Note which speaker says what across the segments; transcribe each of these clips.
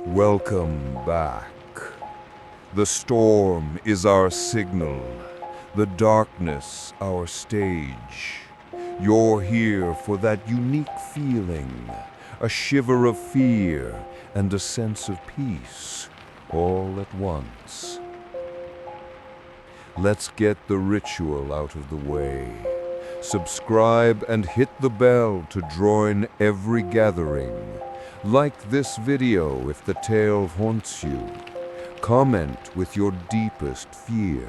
Speaker 1: Welcome back. The storm is our signal, the darkness our stage. You're here for that unique feeling, a shiver of fear and a sense of peace, all at once. Let's get the ritual out of the way. Subscribe and hit the bell to join every gathering. Like this video if the tale haunts you. Comment with your deepest fear.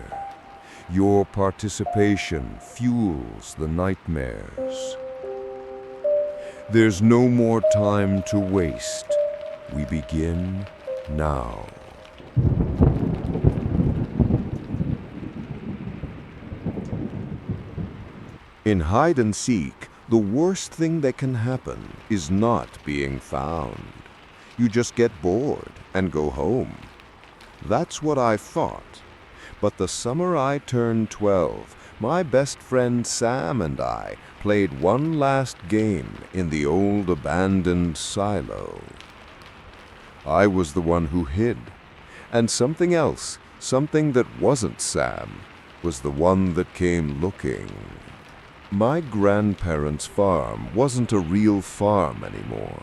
Speaker 1: Your participation fuels the nightmares. There's no more time to waste. We begin now. In hide and seek, the worst thing that can happen is not being found. You just get bored and go home. That's what I thought. But the summer I turned 12, my best friend Sam and I played one last game in the old abandoned silo. I was the one who hid, and something else, something that wasn't Sam, was the one that came looking. My grandparents' farm wasn't a real farm anymore.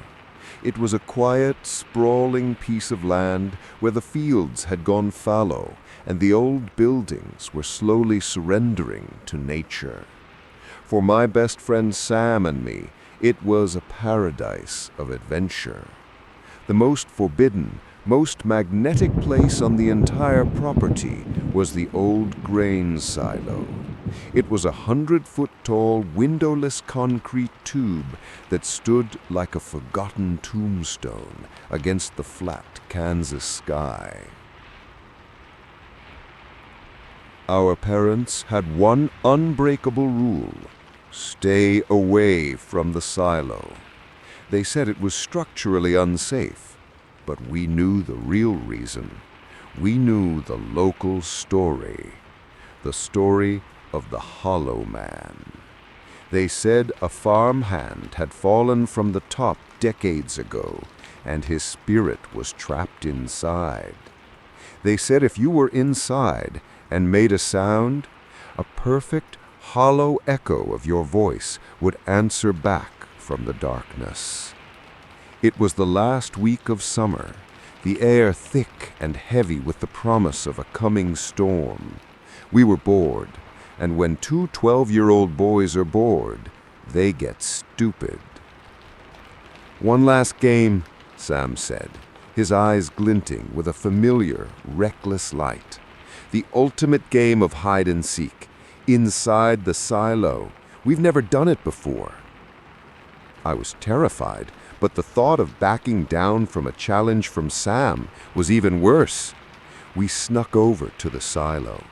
Speaker 1: It was a quiet, sprawling piece of land where the fields had gone fallow and the old buildings were slowly surrendering to nature. For my best friend Sam and me, it was a paradise of adventure. The most forbidden, most magnetic place on the entire property was the old grain silo. It was a 100-foot-tall, windowless concrete tube that stood like a forgotten tombstone against the flat Kansas sky. Our parents had one unbreakable rule: stay away from the silo. They said it was structurally unsafe, but we knew the real reason. We knew the local story, the story of the Hollow Man. They said a farmhand had fallen from the top decades ago, and his spirit was trapped inside. They said if you were inside and made a sound, a perfect, hollow echo of your voice would answer back from the darkness. It was the last week of summer, the air thick and heavy with the promise of a coming storm. We were bored, and when two 12-year-old boys are bored, they get stupid. "One last game," Sam said, his eyes glinting with a familiar, reckless light. "The ultimate game of hide and seek, inside the silo. We've never done it before." I was terrified, but the thought of backing down from a challenge from Sam was even worse. We snuck over to the silo.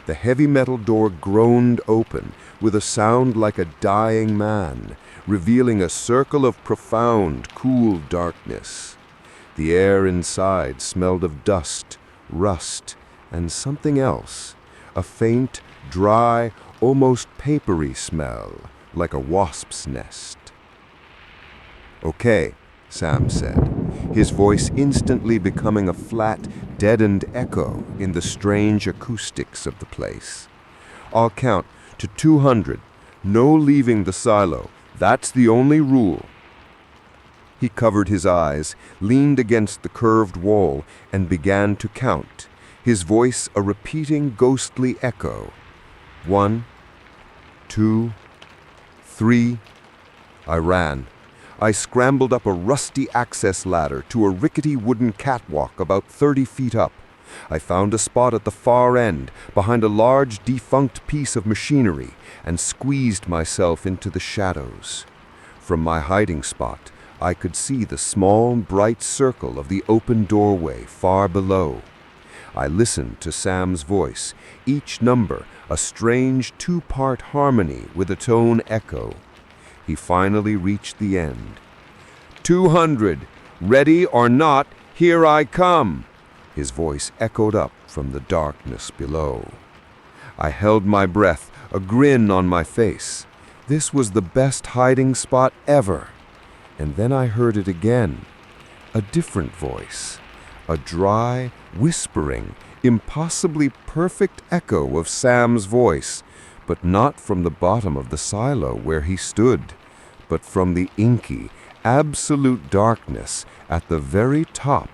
Speaker 1: The heavy metal door groaned open with a sound like a dying man, revealing a circle of profound, cool darkness. The air inside smelled of dust, rust, and something else, a faint, dry, almost papery smell, like a wasp's nest. "Okay," Sam said, his voice instantly becoming a flat, deadened echo in the strange acoustics of the place. "I'll count to 200. No leaving the silo. That's the only rule." He covered his eyes, leaned against the curved wall, and began to count, his voice a repeating ghostly echo. 1, 2, 3. I ran. I scrambled up a rusty access ladder to a rickety wooden catwalk about 30 feet up. I found a spot at the far end, behind a large defunct piece of machinery, and squeezed myself into the shadows. From my hiding spot, I could see the small, bright circle of the open doorway far below. I listened to Sam's voice, each number a strange two-part harmony with a tone echo. He finally reached the end. 200. Ready or not, here I come. His voice echoed up from the darkness below. I held my breath, a grin on my face. This was the best hiding spot ever. And then I heard it again. a different voice, a dry, whispering, impossibly perfect echo of Sam's voice, but not from the bottom of the silo where he stood, but from the inky, absolute darkness at the very top,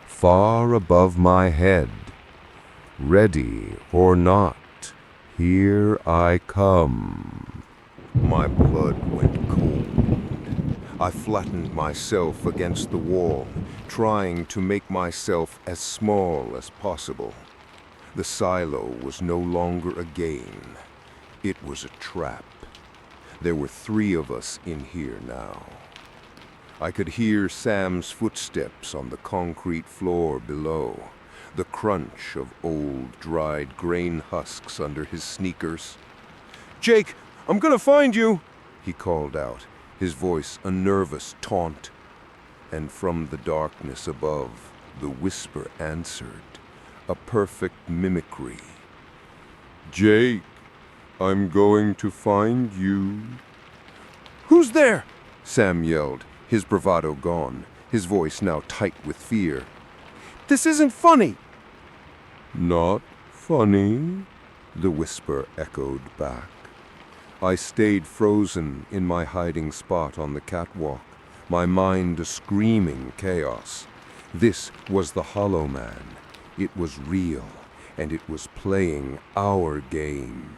Speaker 1: far above my head. Ready or not, here I come. My blood went cold. I flattened myself against the wall, trying to make myself as small as possible. The silo was no longer a game. It was a trap. There were 3 of us in here now. I could hear Sam's footsteps on the concrete floor below, the crunch of old, dried grain husks under his sneakers. "Jake, I'm gonna find you!" he called out, his voice a nervous taunt. And from the darkness above, the whisper answered, a perfect mimicry. "Jake, I'm going to find you." "Who's there?" Sam yelled, his bravado gone, his voice now tight with fear. "This isn't funny." "Not funny?" the whisper echoed back. I stayed frozen in my hiding spot on the catwalk, my mind a screaming chaos. This was the Hollow Man. It was real, and it was playing our game.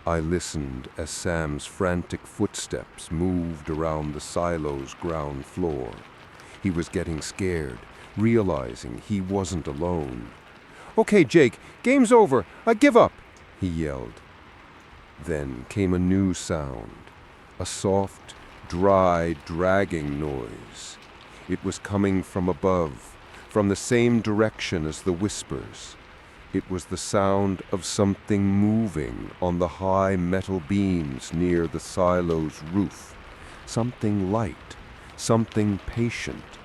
Speaker 1: I listened as Sam's frantic footsteps moved around the silo's ground floor. He was getting scared, realizing he wasn't alone. "Okay, Jake, game's over. I give up," he yelled. Then came a new sound, a soft, dry, dragging noise. It was coming from above, from the same direction as the whispers. It was the sound of something moving on the high metal beams near the silo's roof. Something light, something patient.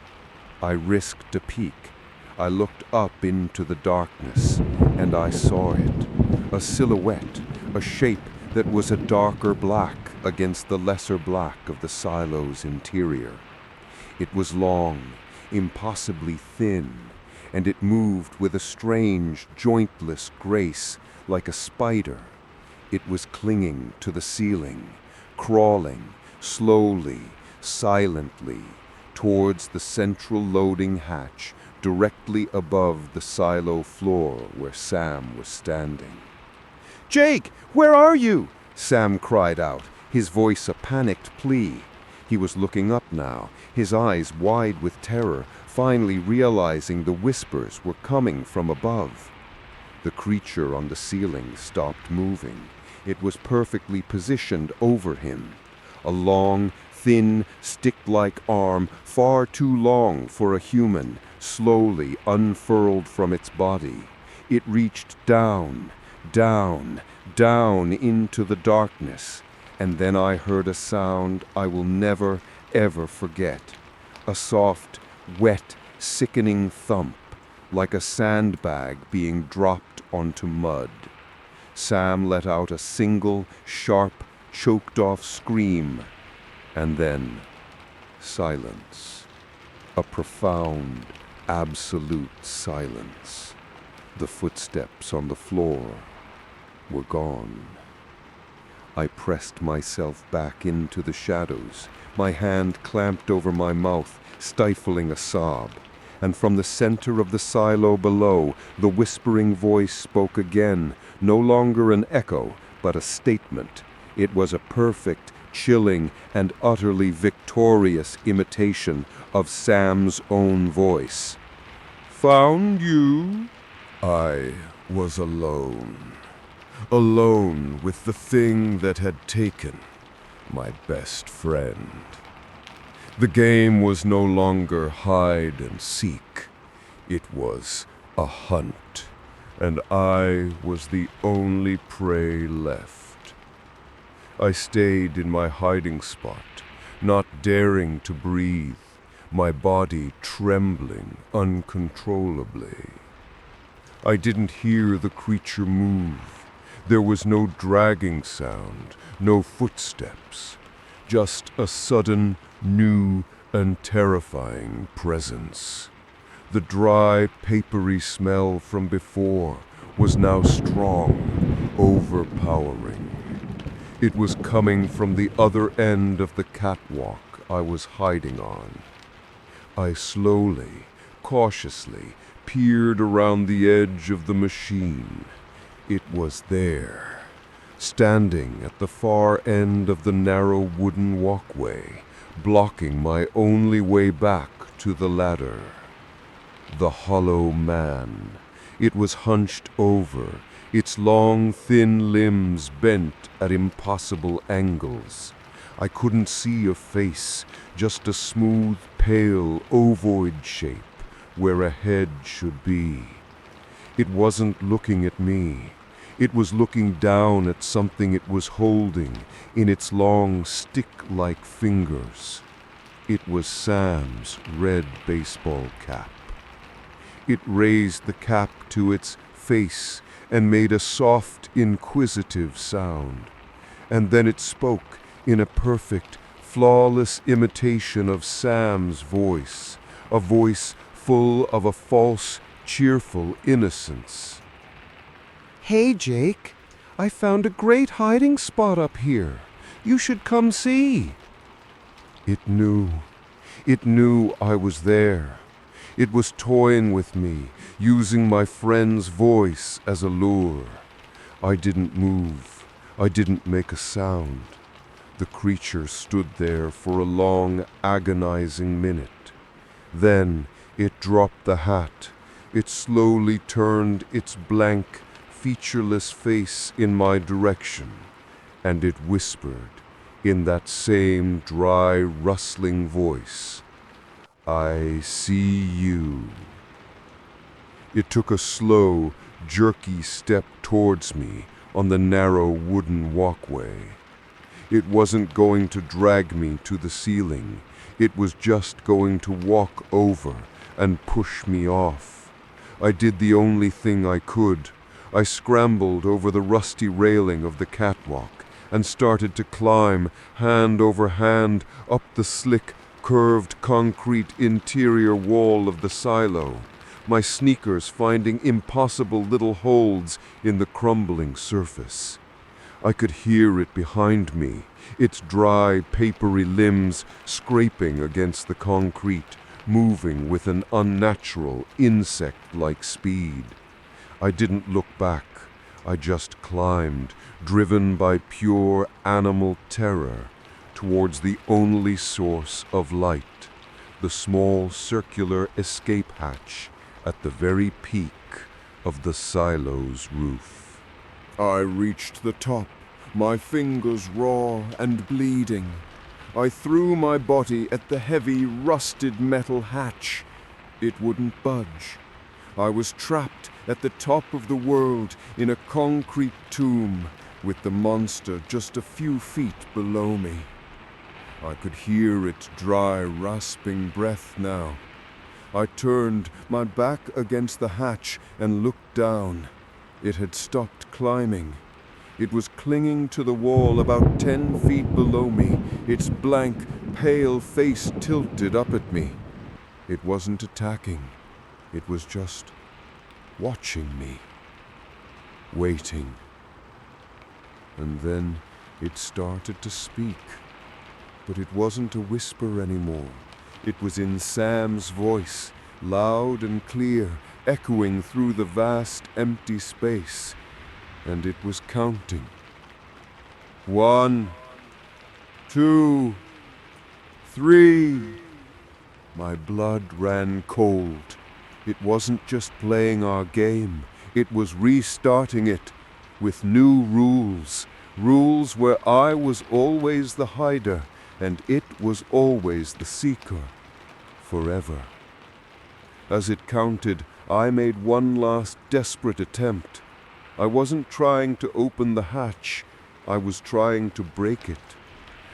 Speaker 1: I risked a peek. I looked up into the darkness, and I saw it. A silhouette, a shape that was a darker black against the lesser black of the silo's interior. It was long, impossibly thin, and it moved with a strange, jointless grace, like a spider. It was clinging to the ceiling, crawling, slowly, silently, towards the central loading hatch directly above the silo floor where Sam was standing. "Jake, where are you?" Sam cried out, his voice a panicked plea. He was looking up now, his eyes wide with terror, finally realizing the whispers were coming from above. The creature on the ceiling stopped moving. It was perfectly positioned over him. A long, thin, stick-like arm, far too long for a human, slowly unfurled from its body. It reached down, down, down into the darkness, and then I heard a sound I will never, ever forget. A soft, wet, sickening thump, like a sandbag being dropped onto mud. Sam let out a single, sharp, choked-off scream, and then silence. A profound, absolute silence. The footsteps on the floor were gone. I pressed myself back into the shadows, my hand clamped over my mouth, stifling a sob. And from the center of the silo below, the whispering voice spoke again, no longer an echo, but a statement. It was a perfect, chilling, and utterly victorious imitation of Sam's own voice. "Found you?" I was alone. Alone with the thing that had taken my best friend. The game was no longer hide and seek. It was a hunt, and I was the only prey left. I stayed in my hiding spot, not daring to breathe, my body trembling uncontrollably. I didn't hear the creature move. There was no dragging sound, no footsteps, just a sudden, new, and terrifying presence. The dry, papery smell from before was now strong, overpowering. It was coming from the other end of the catwalk I was hiding on. I slowly, cautiously peered around the edge of the machine. It was there, standing at the far end of the narrow wooden walkway, blocking my only way back to the ladder. The hollow man. It was hunched over, its long, thin limbs bent at impossible angles. I couldn't see a face, just a smooth, pale, ovoid shape where a head should be. It wasn't looking at me. It was looking down at something it was holding in its long, stick-like fingers. It was Sam's red baseball cap. It raised the cap to its face and made a soft, inquisitive sound. And then it spoke in a perfect, flawless imitation of Sam's voice, a voice full of a false, cheerful innocence. "Hey, Jake, I found a great hiding spot up here. You should come see." It knew I was there. It was toying with me, using my friend's voice as a lure. I didn't move. I didn't make a sound. The creature stood there for a long, agonizing minute. Then it dropped the hat. It slowly turned its blank, featureless face in my direction, and it whispered, in that same dry, rustling voice, "I see you." It took a slow, jerky step towards me on the narrow wooden walkway. It wasn't going to drag me to the ceiling. It was just going to walk over and push me off. I did the only thing I could. I scrambled over the rusty railing of the catwalk and started to climb, hand over hand, up the slick, curved concrete interior wall of the silo, my sneakers finding impossible little holds in the crumbling surface. I could hear it behind me, its dry, papery limbs scraping against the concrete, moving with an unnatural, insect-like speed. I didn't look back. I just climbed, driven by pure animal terror, towards the only source of light, the small circular escape hatch at the very peak of the silo's roof. I reached the top, my fingers raw and bleeding. I threw my body at the heavy, rusted metal hatch. It wouldn't budge. I was trapped at the top of the world in a concrete tomb, with the monster just a few feet below me. I could hear its dry, rasping breath now. I turned my back against the hatch and looked down. It had stopped climbing. It was clinging to the wall about 10 feet below me, its blank, pale face tilted up at me. It wasn't attacking. It was just watching me, waiting. And then it started to speak. But it wasn't a whisper anymore. It was in Sam's voice, loud and clear, echoing through the vast, empty space. And it was counting. 1, 2, 3. My blood ran cold. It wasn't just playing our game. It was restarting it with new rules. Rules where I was always the hider and it was always the seeker. Forever. As it counted, I made one last desperate attempt. I wasn't trying to open the hatch. I was trying to break it.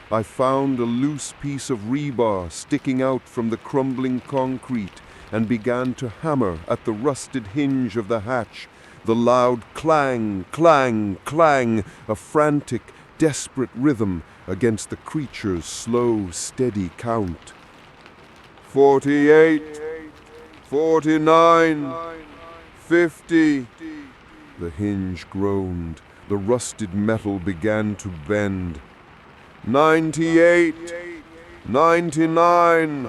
Speaker 1: I found a loose piece of rebar sticking out from the crumbling concrete and began to hammer at the rusted hinge of the hatch. The loud clang, clang, clang, a frantic, desperate rhythm against the creature's slow, steady count. 48, 49, 50. The hinge groaned. The rusted metal began to bend. 98, 99.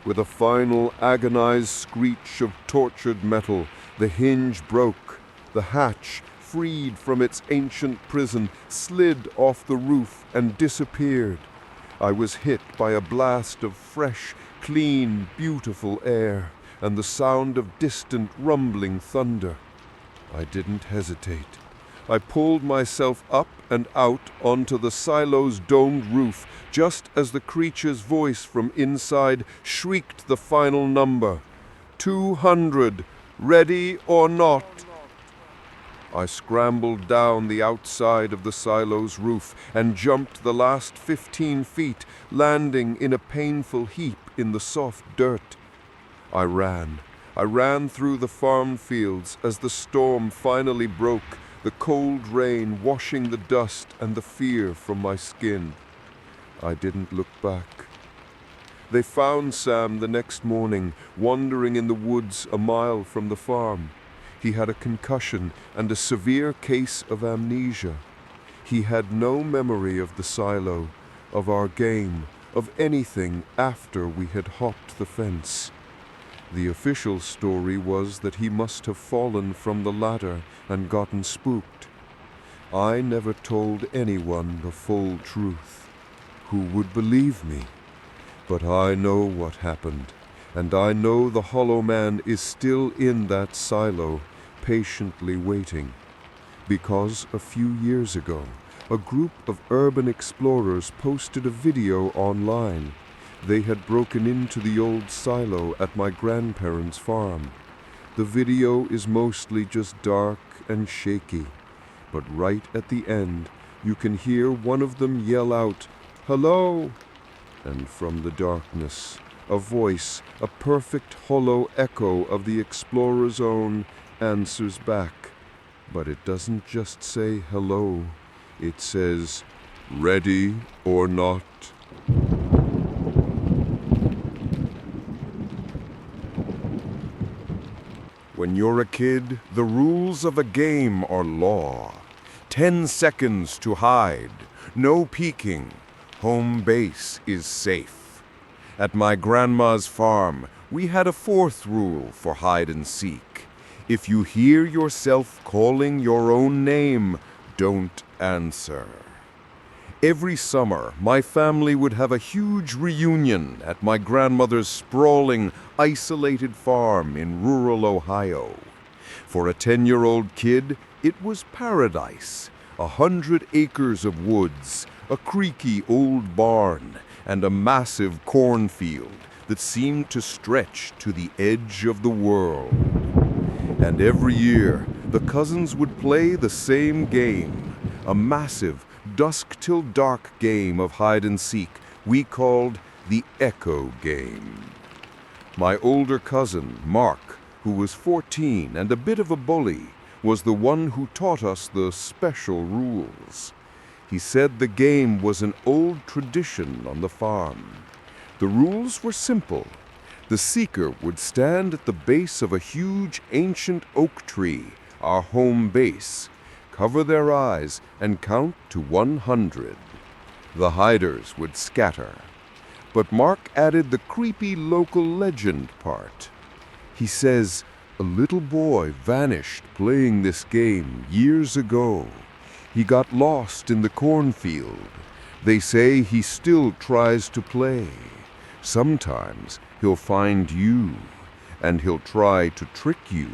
Speaker 1: With a final agonized screech of tortured metal, the hinge broke. The hatch, freed from its ancient prison, slid off the roof and disappeared. I was hit by a blast of fresh, clean, beautiful air and the sound of distant, rumbling thunder. I didn't hesitate. I pulled myself up and out onto the silo's domed roof just as the creature's voice from inside shrieked the final number. 200, ready or not? I scrambled down the outside of the silo's roof and jumped the last 15 feet, landing in a painful heap in the soft dirt. I ran through the farm fields as the storm finally broke, the cold rain washing the dust and the fear from my skin. I didn't look back. They found Sam the next morning, wandering in the woods a mile from the farm. He had a concussion and a severe case of amnesia. He had no memory of the silo, of our game, of anything after we had hopped the fence. The official story was that he must have fallen from the ladder and gotten spooked. I never told anyone the full truth. Who would believe me? But I know what happened, and I know the Hollow Man is still in that silo, patiently waiting. Because a few years ago, a group of urban explorers posted a video online. They had broken into the old silo at my grandparents' farm. The video is mostly just dark and shaky, but right at the end, you can hear one of them yell out, "Hello!" And from the darkness, a voice, a perfect hollow echo of the explorer's own, answers back. But it doesn't just say hello, it says, "Ready or not?" When you're a kid, the rules of a game are law. 10 seconds to hide, no peeking, home base is safe. At my grandma's farm, we had a 4th rule for hide and seek. If you hear yourself calling your own name, don't answer. Every summer, my family would have a huge reunion at my grandmother's sprawling, isolated farm in rural Ohio. For a 10-year-old kid, it was paradise. 100 acres of woods, a creaky old barn, and a massive cornfield that seemed to stretch to the edge of the world. And every year, the cousins would play the same game, a massive, dusk-till-dark game of hide-and-seek we called the Echo Game. My older cousin, Mark, who was 14 and a bit of a bully, was the one who taught us the special rules. He said the game was an old tradition on the farm. The rules were simple. The seeker would stand at the base of a huge ancient oak tree, our home base, cover their eyes, and count to 100. The hiders would scatter. But Mark added the creepy local legend part. He says, a little boy vanished playing this game years ago. He got lost in the cornfield. They say he still tries to play. Sometimes he'll find you, and he'll try to trick you.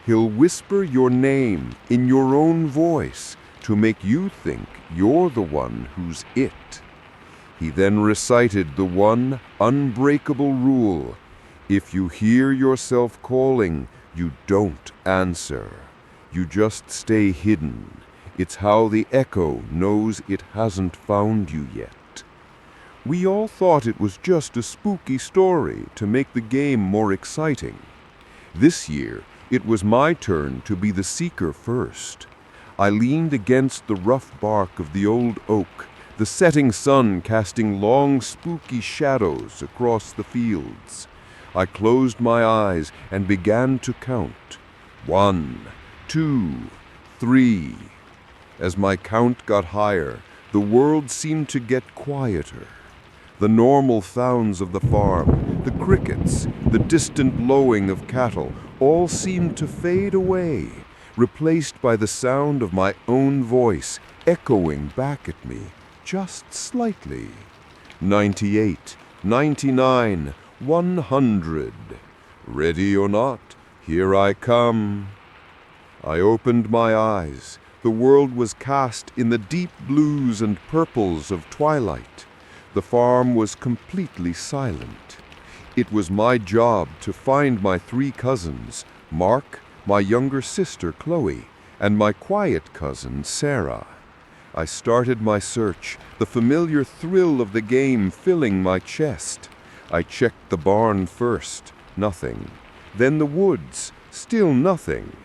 Speaker 1: He'll whisper your name in your own voice to make you think you're the one who's it. He then recited the one unbreakable rule. If you hear yourself calling, you don't answer. You just stay hidden. It's how the echo knows it hasn't found you yet. We all thought it was just a spooky story to make the game more exciting. This year, it was my turn to be the seeker first. I leaned against the rough bark of the old oak, the setting sun casting long, spooky shadows across the fields. I closed my eyes and began to count. 1, 2, 3. As my count got higher, the world seemed to get quieter. The normal sounds of the farm, the crickets, the distant lowing of cattle, all seemed to fade away, replaced by the sound of my own voice echoing back at me, just slightly. 98, 99, 100. Ready or not, here I come. I opened my eyes. The world was cast in the deep blues and purples of twilight. The farm was completely silent. It was my job to find my 3 cousins, Mark, my younger sister Chloe, and my quiet cousin Sarah. I started my search, the familiar thrill of the game filling my chest. I checked the barn first, nothing. Then the woods, still nothing.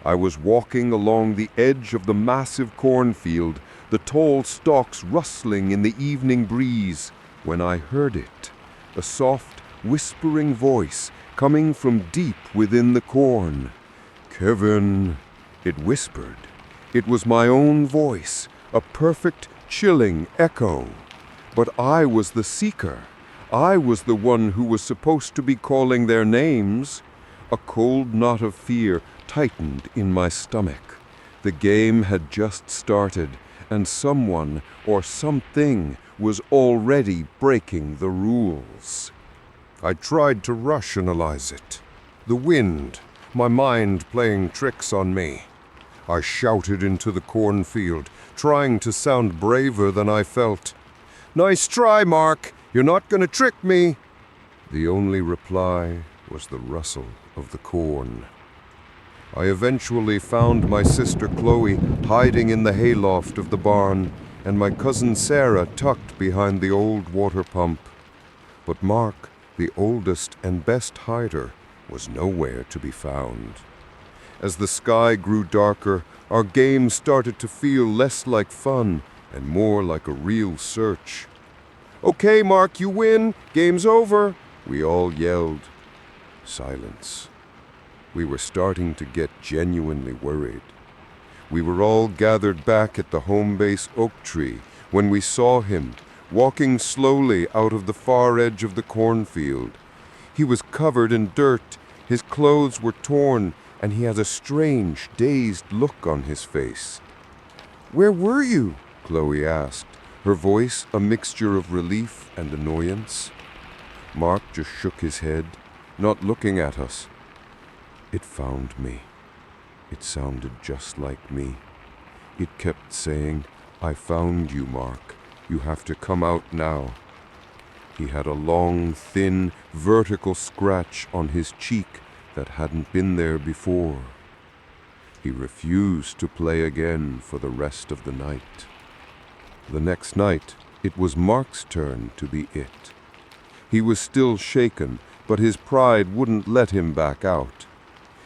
Speaker 1: I was walking along the edge of the massive cornfield, the tall stalks rustling in the evening breeze, when I heard it, a soft, whispering voice coming from deep within the corn. "Kevin," it whispered. It was my own voice, a perfect, chilling echo. But I was the seeker. I was the one who was supposed to be calling their names. A cold knot of fear tightened in my stomach. The game had just started, and someone or something was already breaking the rules.
Speaker 2: I tried to rationalize it. The wind, my mind playing tricks on me. I shouted into the cornfield, trying to sound braver than I felt. "Nice try, Mark. You're not going to trick me." The only reply was the rustle of the corn. I eventually found my sister Chloe hiding in the hayloft of the barn, and my cousin Sarah tucked behind the old water pump. But Mark, the oldest and best hider, was nowhere to be found. As the sky grew darker, our game started to feel less like fun and more like a real search. "Okay, Mark, you win. Game's over," we all yelled. Silence. We were starting to get genuinely worried. We were all gathered back at the home base oak tree when we saw him walking slowly out of the far edge of the cornfield. He was covered in dirt, his clothes were torn, and he had a strange, dazed look on his face. "Where were you?" Chloe asked, her voice a mixture of relief and annoyance. Mark just shook his head, not looking at us. "It found me." It sounded just like me. It kept saying, "I found you, Mark. You have to come out now." He had a long, thin, vertical scratch on his cheek that hadn't been there before. He refused to play again for the rest of the night. The next night, it was Mark's turn to be it. He was still shaken, but his pride wouldn't let him back out.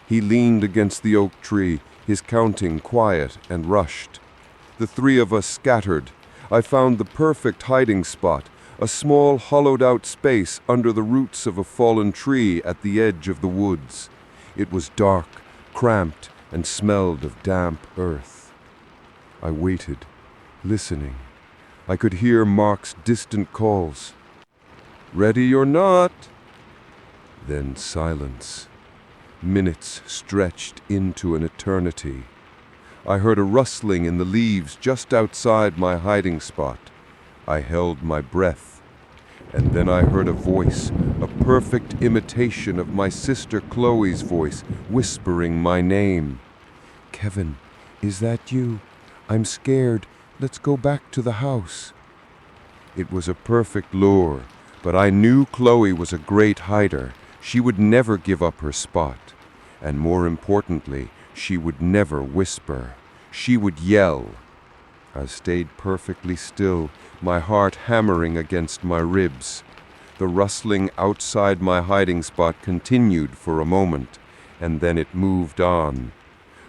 Speaker 2: He leaned against the oak tree, his counting quiet and rushed. The 3 of us scattered. I found the perfect hiding spot, a small hollowed-out space under the roots of a fallen tree at the edge of the woods. It was dark, cramped, and smelled of damp earth. I waited, listening. I could hear Mark's distant calls. "Ready or not?" Then silence. Minutes stretched into an eternity. I heard a rustling in the leaves just outside my hiding spot. I held my breath. And then I heard a voice, a perfect imitation of my sister Chloe's voice, whispering my name. "Kevin, is that you? I'm scared. Let's go back to the house." It was a perfect lure, but I knew Chloe was a great hider. She would never give up her spot. And more importantly, she would never whisper. She would yell. I stayed perfectly still, my heart hammering against my ribs. The rustling outside my hiding spot continued for a moment, and then it moved on.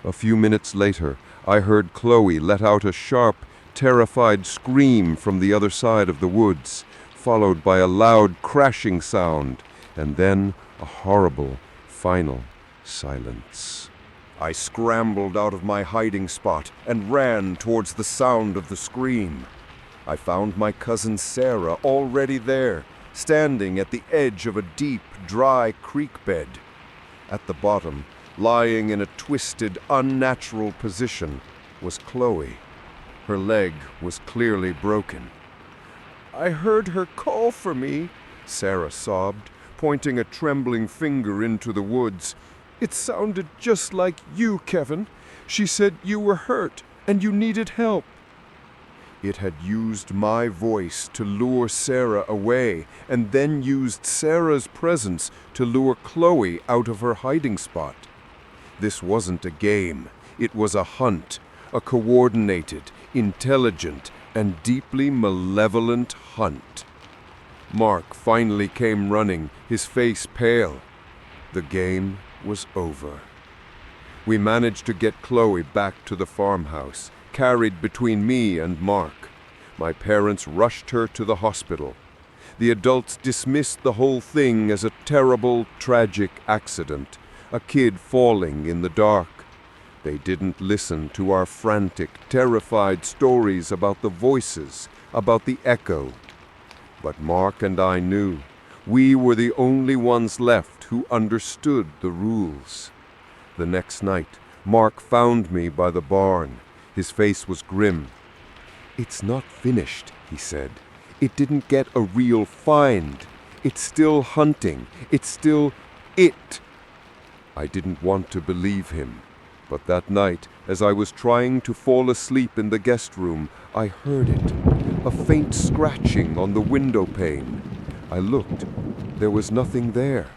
Speaker 2: A few minutes later, I heard Chloe let out a sharp,
Speaker 1: terrified scream from the other side of the woods, followed by a loud crashing sound, and then a horrible, final silence. I scrambled out of my hiding spot and ran towards the sound of the scream. I found my cousin Sarah already there, standing at the edge of a deep, dry creek bed. At the bottom, lying in a twisted, unnatural position, was Chloe. Her leg was clearly broken. "I heard her call for me," Sarah sobbed, pointing a trembling finger into the woods. "It sounded just like you, Kevin. She said you were hurt and you needed help." It had used my voice to lure Sarah away, and then used Sarah's presence to lure Chloe out of her hiding spot. This wasn't a game. It was a hunt, a coordinated, intelligent, and deeply malevolent hunt. Mark finally came running, his face pale. The game was over. We managed to get Chloe back to the farmhouse, carried between me and Mark. My parents rushed her to the hospital. The adults dismissed the whole thing as a terrible, tragic accident, a kid falling in the dark. They didn't listen to our frantic, terrified stories about the voices, about the echo. But Mark and I knew we were the only ones left who understood the rules. The next night, Mark found me by the barn. His face was grim. "It's not finished," he said. "It didn't get a real find. It's still hunting. It's still it." I didn't want to believe him, but that night, as I was trying to fall asleep in the guest room, I heard it, a faint scratching on the window pane. I looked. There was nothing there.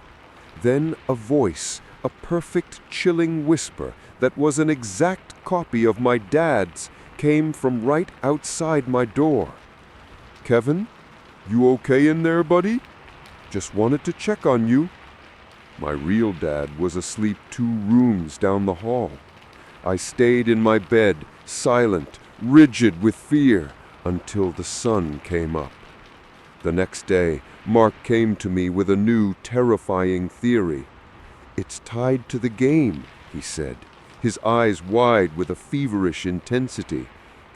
Speaker 1: Then a voice, a perfect, chilling whisper that was an exact copy of my dad's, came from right outside my door. "Kevin, you okay in there, buddy? Just wanted to check on you." My real dad was asleep 2 rooms down the hall. I stayed in my bed, silent, rigid with fear, until the sun came up. The next day, Mark came to me with a new, terrifying theory. "It's tied to the game," he said, his eyes wide with a feverish intensity.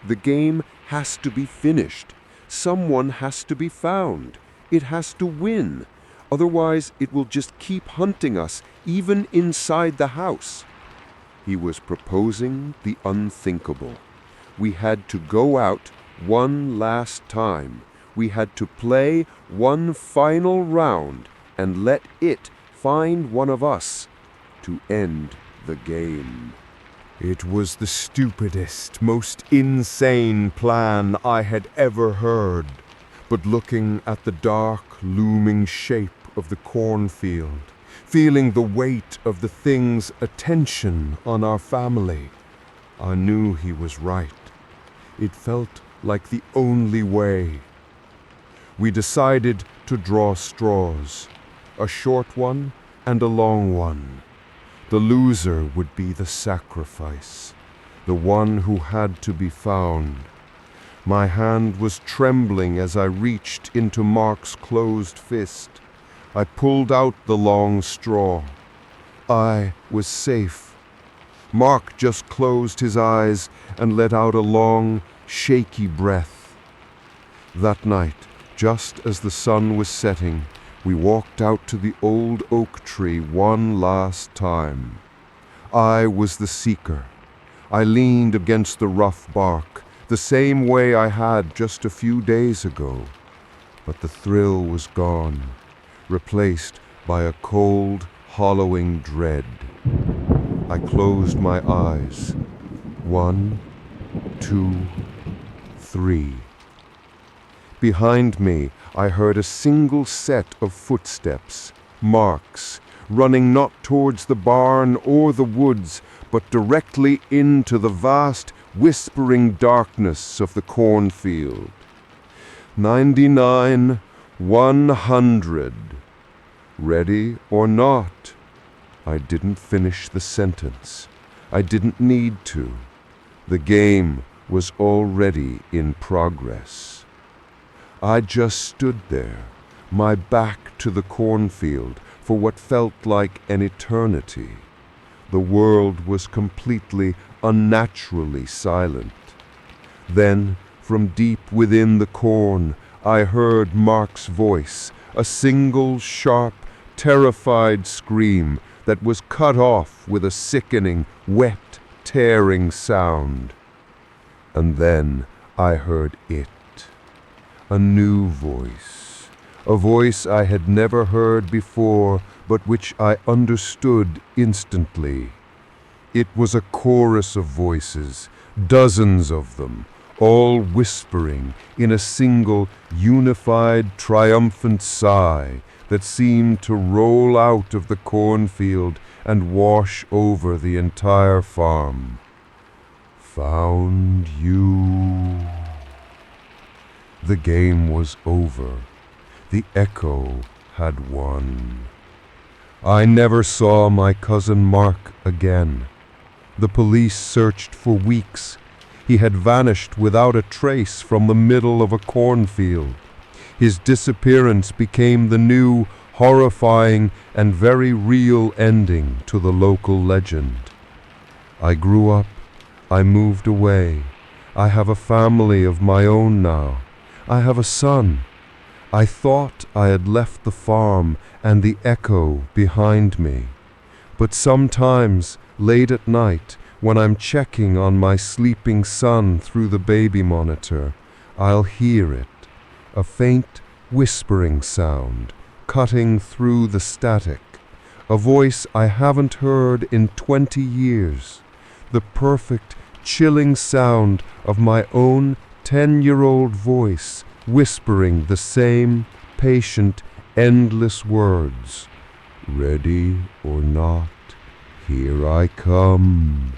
Speaker 1: "The game has to be finished. Someone has to be found. It has to win. Otherwise, it will just keep hunting us, even inside the house." He was proposing the unthinkable. We had to go out one last time. We had to play one final round and let it find one of us to end the game. It was the stupidest, most insane plan I had ever heard. But looking at the dark, looming shape of the cornfield, feeling the weight of the thing's attention on our family, I knew he was right. It felt like the only way. We decided to draw straws, a short one and a long one. The loser would be the sacrifice, the one who had to be found. My hand was trembling as I reached into Mark's closed fist. I pulled out the long straw. I was safe. Mark just closed his eyes and let out a long, shaky breath. That night, just as the sun was setting, we walked out to the old oak tree one last time. I was the seeker. I leaned against the rough bark, the same way I had just a few days ago. But the thrill was gone, replaced by a cold, hollowing dread. I closed my eyes. 1, 2, 3. Behind me, I heard a single set of footsteps, Mark's, running not towards the barn or the woods, but directly into the vast, whispering darkness of the cornfield. 99, 100. Ready or not? I didn't finish the sentence. I didn't need to. The game was already in progress. I just stood there, my back to the cornfield, for what felt like an eternity. The world was completely, unnaturally silent. Then, from deep within the corn, I heard Mark's voice, a single, sharp, terrified scream that was cut off with a sickening, wet, tearing sound. And then I heard it, a new voice, a voice I had never heard before, but which I understood instantly. It was a chorus of voices, dozens of them, all whispering in a single, unified, triumphant sigh that seemed to roll out of the cornfield and wash over the entire farm. Found you. The game was over. The echo had won. I never saw my cousin Mark again. The police searched for weeks. He had vanished without a trace from the middle of a cornfield. His disappearance became the new, horrifying, and very real ending to the local legend. I grew up. I moved away. I have a family of my own now. I have a son. I thought I had left the farm and the echo behind me. But sometimes, late at night, when I'm checking on my sleeping son through the baby monitor, I'll hear it, a faint whispering sound cutting through the static, a voice I haven't heard in 20 years, the perfect, chilling sound of my own 10-year-old voice whispering the same patient, endless words. Ready or not, here I come.